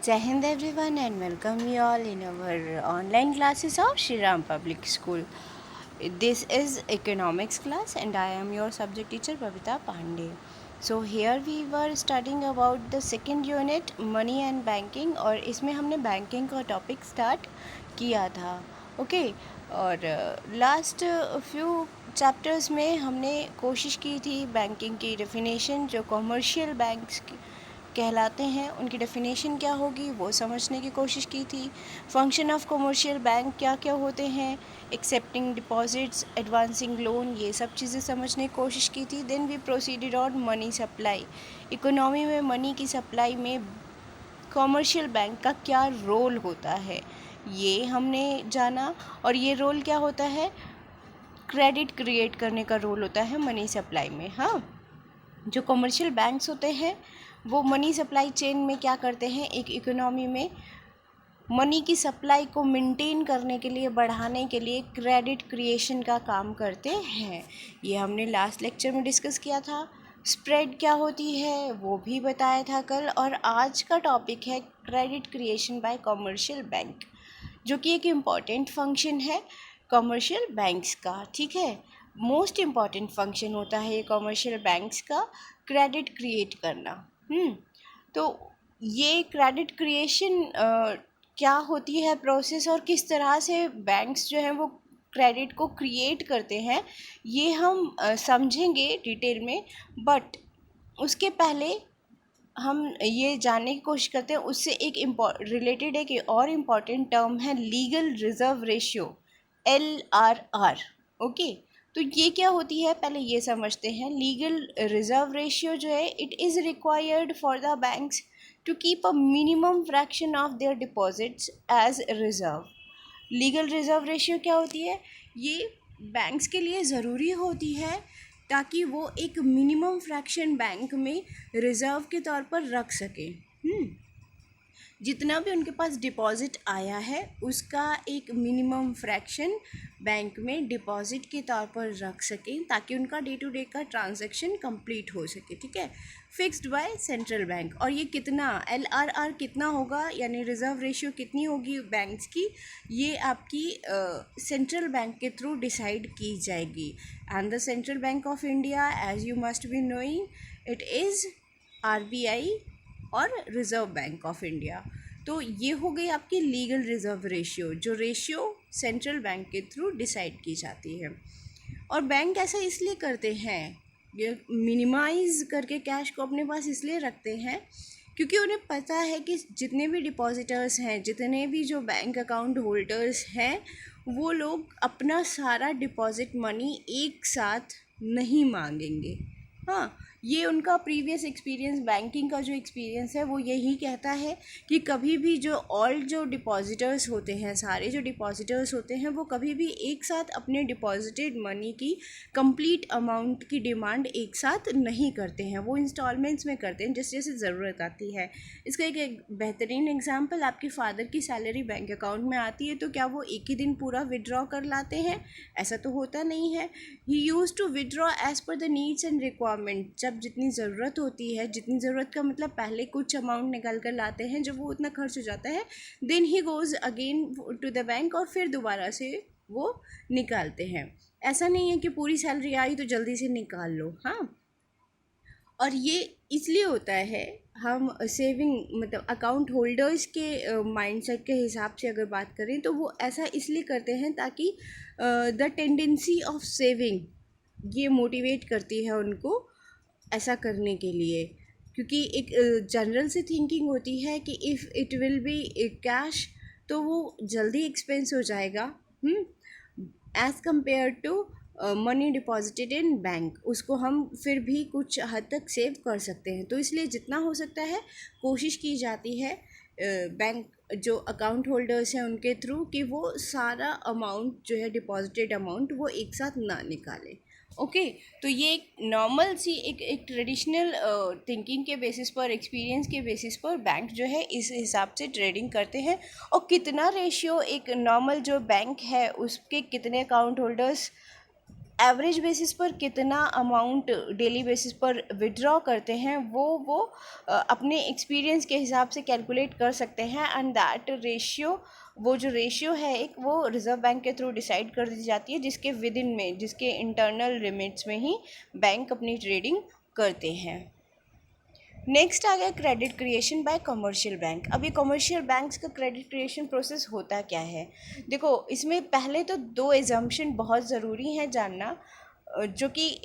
Jai Hind everyone and welcome you all in our online classes of Shri Ram Public School. This is economics class and I am your subject teacher Babita Pandey. So here we were studying about the second unit money and banking और इसमें हमने banking का topic start किया था. Okay और last few chapters में हमने कोशिश की थी बैंकिंग की डेफिनेशन जो कमर्शियल बैंक्स कहलाते हैं उनकी डेफिनेशन क्या होगी वो समझने की कोशिश की थी. फंक्शन ऑफ कमर्शियल बैंक क्या क्या होते हैं, एक्सेप्टिंग डिपॉजिट्स, एडवांसिंग लोन, ये सब चीज़ें समझने की कोशिश की थी. Then we proceeded on money supply. Economy में मनी की सप्लाई में कमर्शियल बैंक का क्या रोल होता है ये हमने जाना. और ये रोल क्या होता है, क्रेडिट क्रिएट करने का रोल होता है मनी सप्लाई में. हाँ, जो कमर्शियल बैंक्स होते हैं वो मनी सप्लाई चेन में क्या करते हैं, एक इकोनॉमी में मनी की सप्लाई को मेंटेन करने के लिए, बढ़ाने के लिए क्रेडिट क्रिएशन का काम करते हैं. ये हमने लास्ट लेक्चर में डिस्कस किया था. स्प्रेड क्या होती है वो भी बताया था कल. और आज का टॉपिक है credit creation bye commercial bank, जो कि एक इम्पॉर्टेंट फंक्शन है कमर्शियल बैंक्स का. ठीक है, मोस्ट इम्पॉर्टेंट फंक्शन होता है ये कमर्शियल बैंक्स का, क्रेडिट क्रिएट करना. तो ये क्रेडिट क्रिएशन क्या होती है प्रोसेस, और किस तरह से बैंक्स जो हैं वो क्रेडिट को क्रिएट करते हैं, ये हम समझेंगे डिटेल में. बट उसके पहले हम ये जानने की कोशिश करते हैं, उससे एक रिलेटेड एक और इम्पॉर्टेंट टर्म है legal reserve ratio, LRR. Okay, तो ये क्या होती है पहले ये समझते हैं. लीगल रिजर्व रेशियो जो है, it is required for the banks to keep a minimum fraction of their deposits as reserve. Legal reserve ratio क्या होती है, ये बैंक्स के लिए ज़रूरी होती है ताकि वो एक मिनिमम फ्रैक्शन बैंक में रिज़र्व के तौर पर रख सके. जितना भी उनके पास डिपॉज़िट आया है उसका एक मिनिमम फ्रैक्शन बैंक में डिपॉज़िट के तौर पर रख सकें ताकि उनका डे टू डे का ट्रांजैक्शन कंप्लीट हो सके. ठीक है, फिक्स्ड बाय सेंट्रल बैंक. और ये कितना LRR कितना होगा, यानी रिज़र्व रेशियो कितनी होगी बैंक्स की, ये आपकी सेंट्रल बैंक के थ्रू डिसाइड की जाएगी. And the central bank of India, as you must be knowing, it is RBI और रिज़र्व बैंक ऑफ इंडिया. तो ये हो गई आपकी लीगल रिज़र्व रेशियो, जो रेशियो सेंट्रल बैंक के थ्रू डिसाइड की जाती है. और बैंक ऐसा इसलिए करते हैं, ये मिनिमाइज़ करके कैश को अपने पास इसलिए रखते हैं क्योंकि उन्हें पता है कि जितने भी डिपॉजिटर्स हैं, जितने भी जो बैंक अकाउंट होल्डर्स हैं, वो लोग अपना सारा डिपॉजिट मनी एक साथ नहीं मांगेंगे. हाँ, ये उनका प्रीवियस एक्सपीरियंस, बैंकिंग का जो एक्सपीरियंस है वो यही कहता है कि कभी भी जो डिपॉजिटर्स होते हैं, सारे जो डिपॉजिटर्स होते हैं, वो कभी भी एक साथ अपने डिपॉजिटेड मनी की कंप्लीट अमाउंट की डिमांड एक साथ नहीं करते हैं. वो इंस्टॉलमेंट्स में करते हैं जैसे जैसे ज़रूरत आती है. इसका एक बेहतरीन एग्जाम्पल, आपके फादर की सैलरी बैंक अकाउंट में आती है तो क्या वो एक ही दिन पूरा विड्रॉ कर लाते हैं? ऐसा तो होता नहीं है. He use to withdraw as per the needs and requirement. जब जितनी ज़रूरत होती है, जितनी ज़रूरत का मतलब पहले कुछ अमाउंट निकाल कर लाते हैं, जब वो उतना खर्च हो जाता है, then he goes again to the bank और फिर दोबारा से वो निकालते हैं. ऐसा नहीं है कि पूरी सैलरी आई तो जल्दी से निकाल लो. हाँ, और ये इसलिए होता है, हम सेविंग मतलब अकाउंट होल्डर्स के माइंडसेट के हिसाब से अगर बात करें तो वो ऐसा इसलिए करते हैं ताकि द टेंडेंसी ऑफ सेविंग ये मोटिवेट करती है उनको ऐसा करने के लिए. क्योंकि एक जनरल सी थिंकिंग होती है कि if it will be cash तो वो जल्दी एक्सपेंस हो जाएगा as compared to money deposited in bank. उसको हम फिर भी कुछ हद तक सेव कर सकते हैं. तो इसलिए जितना हो सकता है कोशिश की जाती है बैंक जो अकाउंट होल्डर्स हैं उनके थ्रू कि वो सारा अमाउंट जो है डिपॉजिटेड अमाउंट वो एक साथ ना निकालें. ओके, तो ये एक नॉर्मल सी एक ट्रेडिशनल थिंकिंग के बेसिस पर, एक्सपीरियंस के बेसिस पर बैंक जो है इस हिसाब से ट्रेडिंग करते हैं. और कितना रेशियो एक नॉर्मल जो बैंक है उसके कितने अकाउंट होल्डर्स एवरेज बेसिस पर कितना अमाउंट डेली बेसिस पर विड्रॉ करते हैं वो अपने एक्सपीरियंस के हिसाब से कैलकुलेट कर सकते हैं, एंड दैट रेशियो, वो जो रेशियो है एक, वो रिज़र्व बैंक के थ्रू डिसाइड कर दी जाती है, जिसके विद इन में, जिसके इंटरनल लिमिट्स में ही बैंक अपनी ट्रेडिंग करते हैं। नेक्स्ट आ गया credit creation bye commercial bank. अब ये कमर्शियल बैंक्स का क्रेडिट क्रिएशन प्रोसेस होता क्या है? देखो, इसमें पहले तो दो एजम्पशन बहुत ज़रूरी हैं जानना, जो कि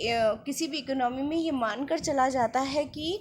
किसी भी इकोनॉमी में ये मानकर चला जाता है कि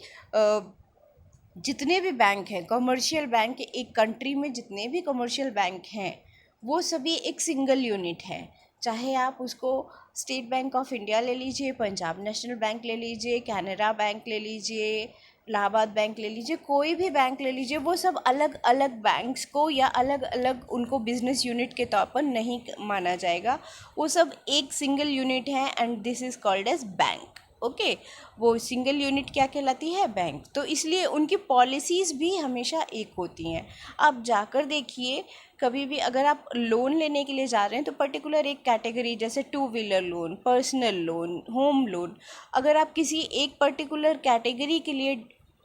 जितने भी बैंक हैं कमर्शियल बैंक, एक कंट्री में जितने भी कमर्शियल बैंक हैं वो सभी एक सिंगल यूनिट है। चाहे आप उसको स्टेट बैंक ऑफ इंडिया ले लीजिए, पंजाब नेशनल बैंक ले लीजिए, कैनरा बैंक ले लीजिए, इलाहाबाद बैंक ले लीजिए, कोई भी बैंक ले लीजिए, वो सब अलग अलग बैंक्स को या अलग अलग उनको बिजनेस यूनिट के तौर पर नहीं माना जाएगा। वो सब एक सिंगल यूनिट है, and this is called as bank. Okay, वो सिंगल यूनिट क्या कहलाती है? बैंक। तो इसलिए उनकी पॉलिसीज़ भी हमेशा एक होती हैं। आप जाकर देखिए, कभी भी अगर आप लोन लेने के लिए जा रहे हैं तो पर्टिकुलर एक कैटेगरी, जैसे two wheeler loan, personal loan, home loan, अगर आप किसी एक पर्टिकुलर कैटेगरी के लिए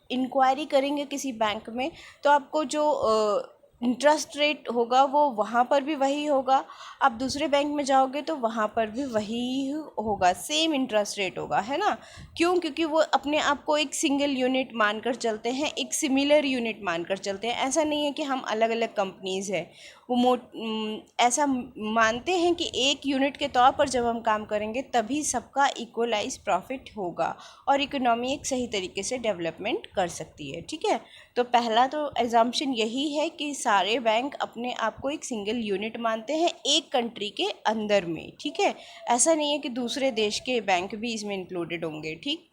इंक्वायरी करेंगे किसी बैंक में, तो आपको जो इंटरेस्ट रेट होगा वो वहाँ पर भी वही होगा। आप दूसरे बैंक में जाओगे तो वहाँ पर भी वही होगा, सेम इंटरेस्ट रेट होगा, है ना? क्यों? क्योंकि वो अपने आप को एक सिंगल यूनिट मानकर चलते हैं, एक सिमिलर यूनिट मानकर चलते हैं। ऐसा नहीं है कि हम अलग अलग कंपनीज़ हैं, वो ऐसा मानते हैं कि एक यूनिट के तौर पर जब हम काम करेंगे तभी सबका इक्वलाइज प्रॉफिट होगा और इकोनॉमी एक सही तरीके से डेवलपमेंट कर सकती है। ठीक है, तो पहला तो एजम्पशन यही है कि सारे बैंक अपने आप को एक सिंगल यूनिट मानते हैं एक कंट्री के अंदर में। ठीक है, ऐसा नहीं है कि दूसरे देश के बैंक भी इसमें इंक्लूडेड होंगे। ठीक,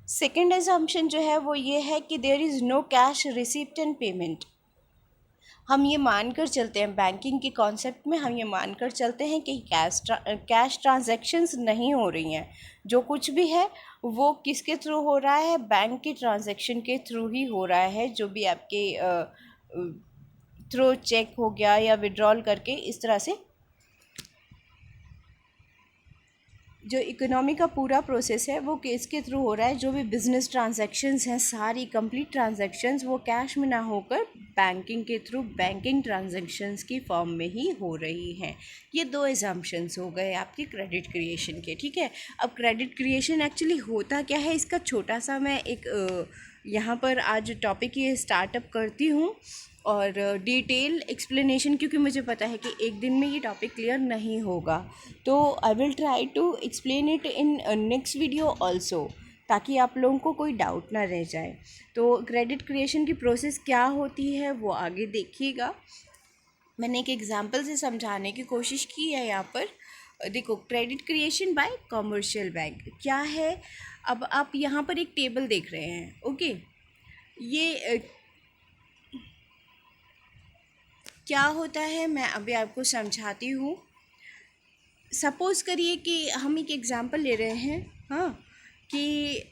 सेकेंड एजम्पशन जो है वो ये है कि there is no cash receipt and payment. हम ये मानकर चलते हैं, बैंकिंग के कॉन्सेप्ट में हम ये मानकर चलते हैं कि कैश ट्रांजैक्शंस नहीं हो रही हैं। जो कुछ भी है वो किसके थ्रू हो रहा है? बैंक की ट्रांजैक्शन के थ्रू ही हो रहा है। जो भी आपके थ्रू चेक हो गया या विड्रॉल करके, इस तरह से जो इकोनॉमी का पूरा प्रोसेस है वो किसके थ्रू हो रहा है? जो भी बिज़नेस ट्रांजैक्शंस हैं, सारी कंप्लीट ट्रांजैक्शंस वो कैश में ना होकर बैंकिंग के थ्रू, बैंकिंग ट्रांजैक्शंस की फॉर्म में ही हो रही हैं। ये दो एजम्पशंस हो गए आपके क्रेडिट क्रिएशन के। ठीक है, अब क्रेडिट क्रिएशन एक्चुअली होता क्या है, इसका छोटा सा मैं एक यहाँ पर आज टॉपिक ये स्टार्टअप करती हूँ और डिटेल एक्सप्लेनेशन, क्योंकि मुझे पता है कि एक दिन में ये टॉपिक क्लियर नहीं होगा, तो I will try to explain it in next video also, ताकि आप लोगों को कोई डाउट ना रह जाए। तो क्रेडिट क्रिएशन की प्रोसेस क्या होती है वो आगे देखिएगा। मैंने एक एग्जांपल से समझाने की कोशिश की है यहाँ पर। देखो, credit creation bye commercial bank क्या है। अब आप यहाँ पर एक टेबल देख रहे हैं। ओके, ये क्या होता है मैं अभी आपको समझाती हूँ। सपोज़ करिए कि हम एक एग्ज़ाम्पल ले रहे हैं, हाँ, कि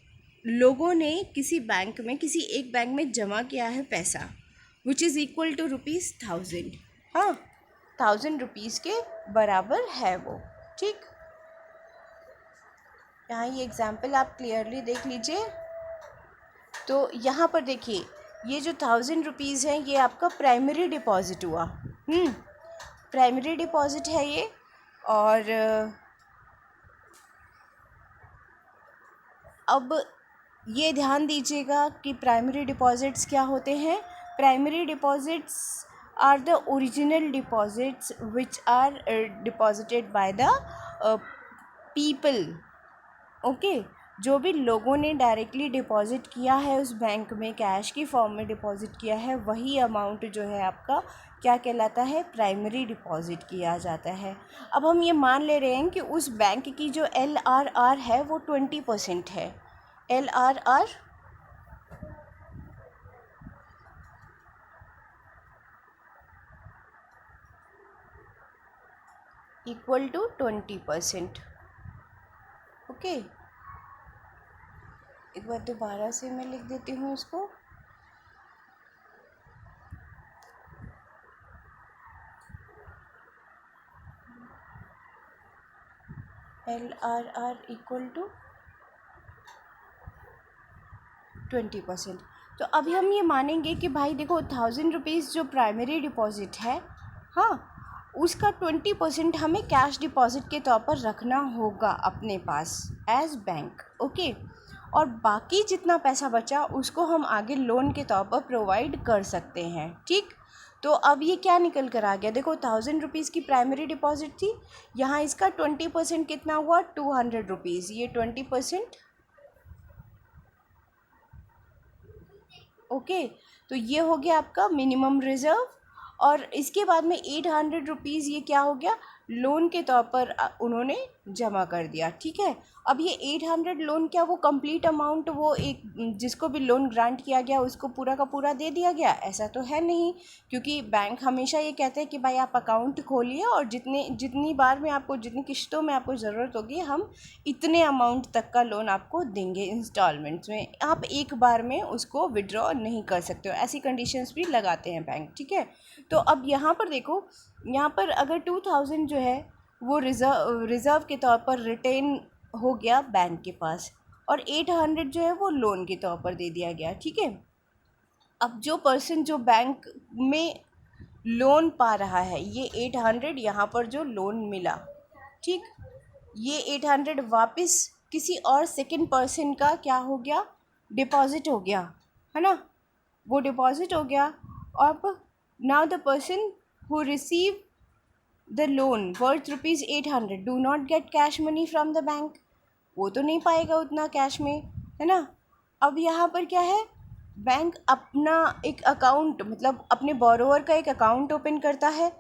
लोगों ने किसी बैंक में, किसी एक बैंक में जमा किया है पैसा, विच इज़ इक्वल टू ₹1000। हाँ, 1000 रुपीज़ के बराबर है वो। ठीक, यहाँ ये एग्ज़ाम्पल आप क्लियरली देख लीजिए। तो यहाँ पर देखिए, ये जो 1000 रुपीज़ हैं ये आपका प्राइमरी डिपॉज़िट हुआ। प्राइमरी डिपॉज़िट है ये। और अब ये ध्यान दीजिएगा कि प्राइमरी डिपॉज़िट्स क्या होते हैं। Primary deposits are the original deposits which are deposited by the people. Okay, जो भी लोगों ने डायरेक्टली डिपॉज़िट किया है उस बैंक में, कैश की फॉर्म में डिपॉज़िट किया है, वही अमाउंट जो है आपका क्या कहलाता है? प्राइमरी डिपॉज़िट किया जाता है। अब हम ये मान ले रहे हैं कि उस बैंक की जो LRR है वो 20% है। LRR equal to 20%। ओके, एक बार दोबारा से मैं लिख देती हूँ इसको। LRR equal to 20%। तो अभी हम ये मानेंगे कि भाई देखो 1000 रुपीज़ जो प्राइमरी डिपॉजिट है, हाँ, उसका 20% हमें कैश डिपॉजिट के तौर पर रखना होगा अपने पास एज बैंक। ओके, और बाकी जितना पैसा बचा उसको हम आगे लोन के तौर पर प्रोवाइड कर सकते हैं। ठीक, तो अब ये क्या निकल कर आ गया, देखो 1000 रुपीज़ की प्राइमरी डिपॉजिट थी, यहाँ इसका 20% कितना हुआ, 200 रुपीज़। ये 20%, ओके, तो ये हो गया आपका मिनिमम रिज़र्व। और इसके बाद में 800 रुपीज़ ये क्या हो गया, लोन के तौर पर उन्होंने जमा कर दिया। ठीक है, अब ये 800 लोन क्या वो कंप्लीट अमाउंट वो एक जिसको भी लोन ग्रांट किया गया उसको पूरा का पूरा दे दिया गया, ऐसा तो है नहीं, क्योंकि बैंक हमेशा ये कहते हैं कि भाई आप अकाउंट खोलिए और जितनी बार में आपको, जितनी किश्तों में आपको ज़रूरत होगी, हम इतने अमाउंट तक का लोन आपको देंगे इंस्टॉलमेंट्स में, आप एक बार में उसको विड्रॉ नहीं कर सकते हो, ऐसी कंडीशंस भी लगाते हैं बैंक। ठीक है, तो अब यहाँ पर देखो, यहाँ पर अगर 2000 जो है वो रिज़र्व के तौर पर रिटेन हो गया बैंक के पास, और 800 जो है वो लोन के तौर पर दे दिया गया। ठीक है, अब जो पर्सन जो बैंक में लोन पा रहा है, ये 800 यहाँ पर जो लोन मिला, ठीक, ये 800 वापस किसी और सेकंड पर्सन का क्या हो गया, डिपॉजिट हो गया, है ना, वो डिपॉजिट हो गया। अब now the person who receive the loan worth ₹800 do not get cash money from the bank, वो तो नहीं पाएगा उतना कैश में, है ना। अब यहाँ पर क्या है, बैंक अपना एक अकाउंट, मतलब अपने बोरोवर का एक अकाउंट ओपन करता है।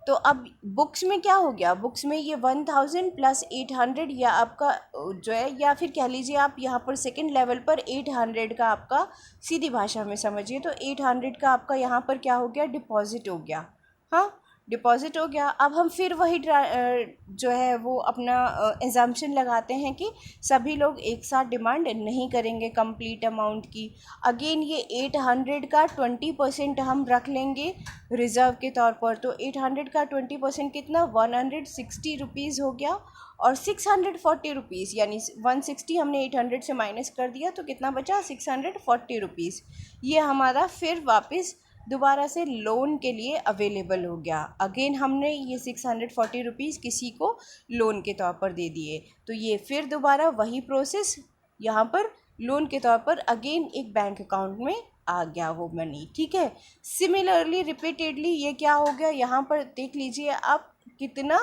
तो अब बुक्स में क्या हो गया, बुक्स में ये 1000 प्लस 800 या आपका जो है, या फिर कह लीजिए आप यहाँ पर सेकंड लेवल पर 800 का आपका, सीधी भाषा में समझिए तो 800 का आपका यहाँ पर क्या हो गया, डिपॉजिट हो गया। हाँ, डिपॉजिट हो गया। अब हम फिर वही जो है वो अपना एजम्पशन लगाते हैं कि सभी लोग एक साथ डिमांड नहीं करेंगे कंप्लीट अमाउंट की। अगेन ये 800 का 20% हम रख लेंगे रिज़र्व के तौर पर, तो 800 का 20% कितना, 160 रुपीज़ हो गया, और 640 रुपीज़, यानी 160 हमने 800 से माइनस कर दिया तो कितना बचा, 640 रुपीज़। ये हमारा फिर वापस दोबारा से लोन के लिए अवेलेबल हो गया। अगेन हमने ये 640 रुपीज़ किसी को लोन के तौर पर दे दिए, तो ये फिर दोबारा वही प्रोसेस, यहाँ पर लोन के तौर पर अगेन एक बैंक अकाउंट में आ गया वो मनी। ठीक है, सिमिलरली रिपीटेडली ये क्या हो गया, यहाँ पर देख लीजिए आप कितना,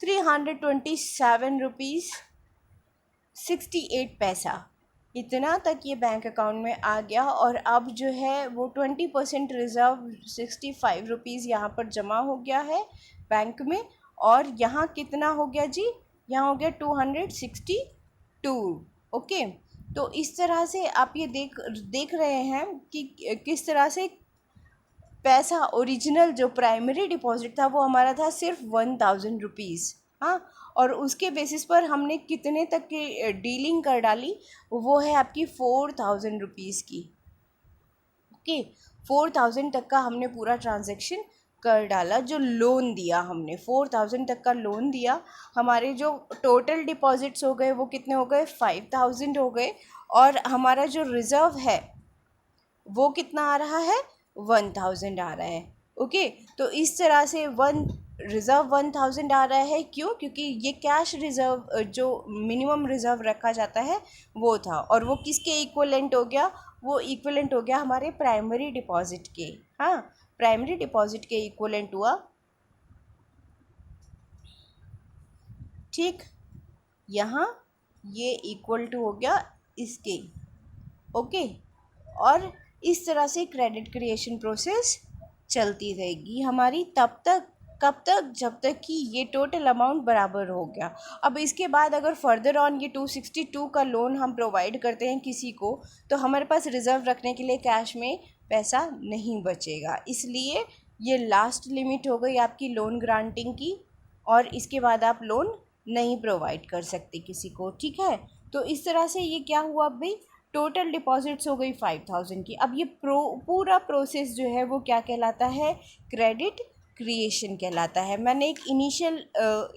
327 रुपीज़ 68 पैसा, इतना तक ये बैंक अकाउंट में आ गया। और अब जो है वो 20% रिज़र्व 65 रुपीज़ यहाँ पर जमा हो गया है बैंक में, और यहाँ कितना हो गया जी, यहाँ हो गया 262। ओके, तो इस तरह से आप ये देख रहे हैं कि किस तरह से पैसा, ओरिजिनल जो प्राइमरी डिपॉजिट था वो हमारा था सिर्फ 1000 रुपीज़, हाँ, और उसके बेसिस पर हमने कितने तक की डीलिंग कर डाली, वो है आपकी 4000 रुपीज़ की। ओके, 4000 तक का हमने पूरा ट्रांजैक्शन कर डाला, जो लोन दिया हमने 4000 तक का लोन दिया। हमारे जो टोटल डिपॉजिट्स हो गए वो कितने हो गए, 5000 हो गए, और हमारा जो रिज़र्व है वो कितना आ रहा है, 1000 आ रहा है। ओके, तो इस तरह से रिज़र्व 1000 आ रहा है, क्यों, क्योंकि ये कैश रिज़र्व जो मिनिमम रिज़र्व रखा जाता है वो था, और वो किसके इक्वलेंट हो गया, वो इक्वलेंट हो गया हमारे प्राइमरी डिपॉजिट के। हाँ, प्राइमरी डिपॉजिट के इक्वलेंट हुआ। ठीक, यहाँ ये इक्वल टू हो गया इसके। ओके, और इस तरह से क्रेडिट क्रिएशन प्रोसेस चलती रहेगी हमारी तब तक, कब तक, जब तक कि ये टोटल अमाउंट बराबर हो गया। अब इसके बाद अगर फर्दर ऑन ये 262 का लोन हम प्रोवाइड करते हैं किसी को, तो हमारे पास रिज़र्व रखने के लिए कैश में पैसा नहीं बचेगा, इसलिए ये लास्ट लिमिट हो गई आपकी लोन ग्रांटिंग की, और इसके बाद आप लोन नहीं प्रोवाइड कर सकते किसी को। ठीक है, तो इस तरह से ये क्या हुआ भाई, टोटल डिपॉजिट्स हो गई 5000 की। अब ये पूरा प्रोसेस जो है वो क्या कहलाता है, क्रेडिट क्रिएशन कहलाता है। मैंने एक इनिशियल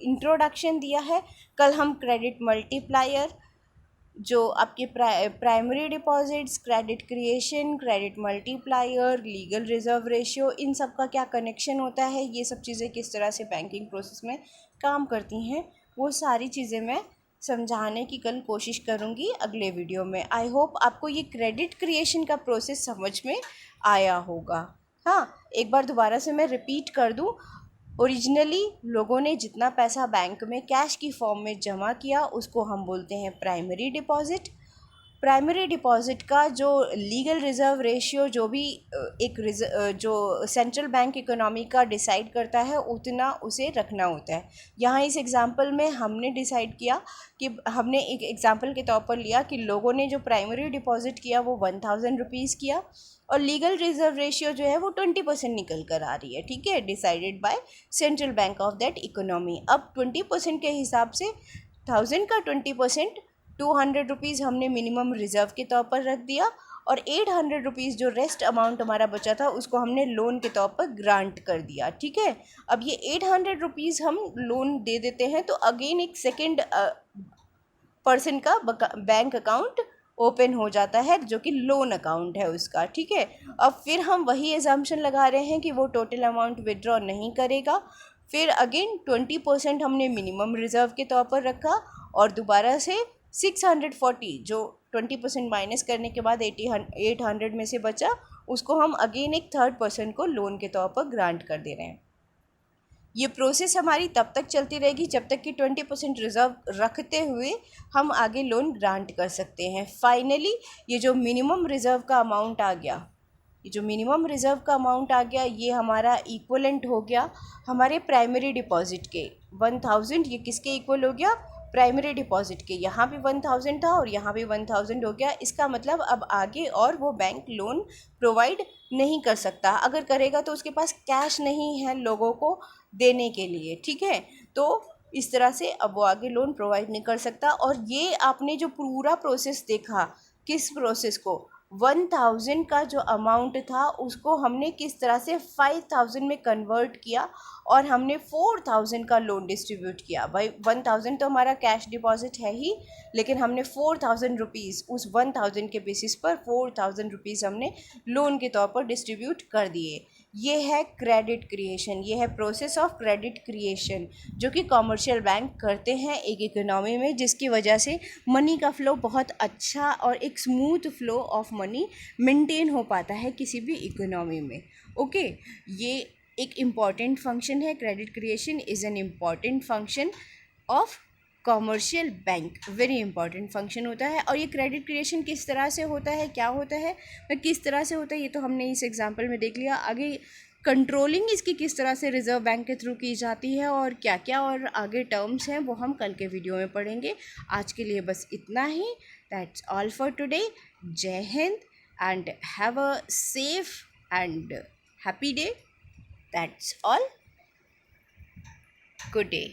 इंट्रोडक्शन दिया है। कल हम क्रेडिट मल्टीप्लायर, जो आपके primary deposits, credit creation, credit multiplier, legal reserve ratio, इन सब का क्या कनेक्शन होता है, ये सब चीज़ें किस तरह से बैंकिंग प्रोसेस में काम करती हैं, वो सारी चीज़ें मैं समझाने की कल कोशिश करूँगी अगले वीडियो में। आई होप आपको ये क्रेडिट क्रिएशन का प्रोसेस समझ में आया होगा। हाँ, एक बार दोबारा से मैं रिपीट कर दूँ। ओरिजिनली लोगों ने जितना पैसा बैंक में कैश की फॉर्म में जमा किया उसको हम बोलते हैं प्राइमरी डिपॉजिट। प्राइमरी डिपॉजिट का जो लीगल रिज़र्व रेशियो, जो भी जो सेंट्रल बैंक इकोनॉमी का डिसाइड करता है उतना उसे रखना होता है। यहाँ इस एग्ज़ाम्पल में हमने डिसाइड किया कि हमने एक एग्ज़ाम्पल के तौर पर लिया कि लोगों ने जो प्राइमरी डिपॉजिट किया वो 1000 रुपीज़ किया और लीगल रिजर्व रेशियो जो है वो 20% निकल कर आ रही है, ठीक है, decided by central bank of that economy. अब 20% के हिसाब से 1000 का 20% 200 रुपीज़ हमने मिनिमम रिज़र्व के तौर पर रख दिया और 800 रुपीज़ जो रेस्ट अमाउंट हमारा बचा था उसको हमने लोन के तौर पर ग्रांट कर दिया, ठीक है। अब ये 800 रुपीज़ हम लोन दे देते हैं तो अगेन एक सेकेंड पर्सन का बैंक अकाउंट ओपन हो जाता है जो कि लोन अकाउंट है उसका, ठीक है। अब फिर हम वही एजम्पशन लगा रहे हैं कि वो टोटल अमाउंट विड्रॉ नहीं करेगा। फिर अगेन 20% हमने मिनिमम रिज़र्व के तौर पर रखा और दोबारा से 640 जो 20% माइनस करने के बाद 800 में से बचा उसको हम अगेन एक थर्ड पर्सन को लोन के तौर पर ग्रांट कर दे रहे हैं। ये प्रोसेस हमारी तब तक चलती रहेगी जब तक कि 20% रिज़र्व रखते हुए हम आगे लोन ग्रांट कर सकते हैं। फाइनली ये जो मिनिमम रिज़र्व का अमाउंट आ गया, ये जो मिनिमम रिज़र्व का अमाउंट आ गया ये हमारा इक्वलेंट हो गया हमारे प्राइमरी डिपॉजिट के 1000। ये किसके इक्वल हो गया? प्राइमरी डिपॉजिट के। यहाँ भी 1000 था और यहाँ भी 1000 हो गया। इसका मतलब अब आगे और वो बैंक लोन प्रोवाइड नहीं कर सकता। अगर करेगा तो उसके पास कैश नहीं है लोगों को देने के लिए, ठीक है। तो इस तरह से अब वो आगे लोन प्रोवाइड नहीं कर सकता। और ये आपने जो पूरा प्रोसेस देखा, किस प्रोसेस को, 1000 का जो अमाउंट था उसको हमने किस तरह से 5000 में कन्वर्ट किया और हमने 4000 का लोन डिस्ट्रीब्यूट किया। भाई 1000 तो हमारा कैश डिपॉजिट है ही, लेकिन हमने 4000 रुपीज़ उस 1000 के बेसिस पर 4000 रुपीज़ हमने लोन के तौर पर डिस्ट्रीब्यूट कर दिए। ये है क्रेडिट क्रिएशन, ये है प्रोसेस ऑफ क्रेडिट क्रिएशन जो कि कॉमर्शियल बैंक करते हैं एक इकोनॉमी में, जिसकी वजह से मनी का फ़्लो बहुत अच्छा और एक smooth flow of money maintain हो पाता है किसी भी इकोनॉमी में। ओके, ये एक इम्पॉर्टेंट फंक्शन है। Credit creation is an important function of commercial bank, very important function होता है। और ये क्रेडिट क्रिएशन किस तरह से होता है, क्या होता है, किस तरह से होता है, ये तो हमने इस एग्जांपल में देख लिया। आगे कंट्रोलिंग इसकी किस तरह से रिजर्व बैंक के थ्रू की जाती है और क्या क्या और आगे टर्म्स हैं वो हम कल के वीडियो में पढ़ेंगे। आज के लिए बस इतना ही। That's all for today. जय Hind and have a safe and happy day. That's all. Good day.